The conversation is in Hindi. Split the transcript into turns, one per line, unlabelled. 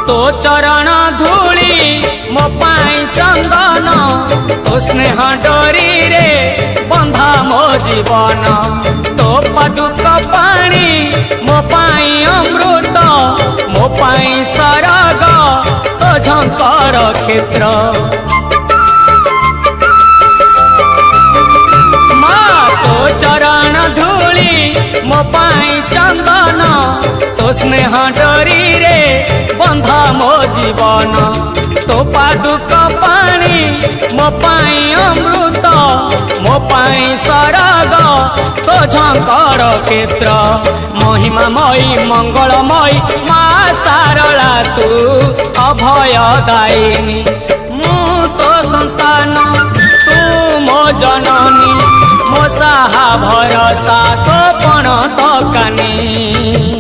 तो चरण धूली मो पाई चंदन तो स्नेह डोरी रे बंधा मो जीवन तो पादुक पानी मो पाई अमृत मो पाई सरग तो झंकर क्षेत्र चरण धूली मो पाई चंदन तो स्नेह डोरी रे बंधा मो जीवन तो पादुक पानी मो पाई अमृत मो पाई सरग तो झंकर क्षेत्र महिमामयी मंगलमयी माँ सारला तू अभयदायिनी मु तो संतान तू मो जननी मो साहा भरसा तो पण तो कानी।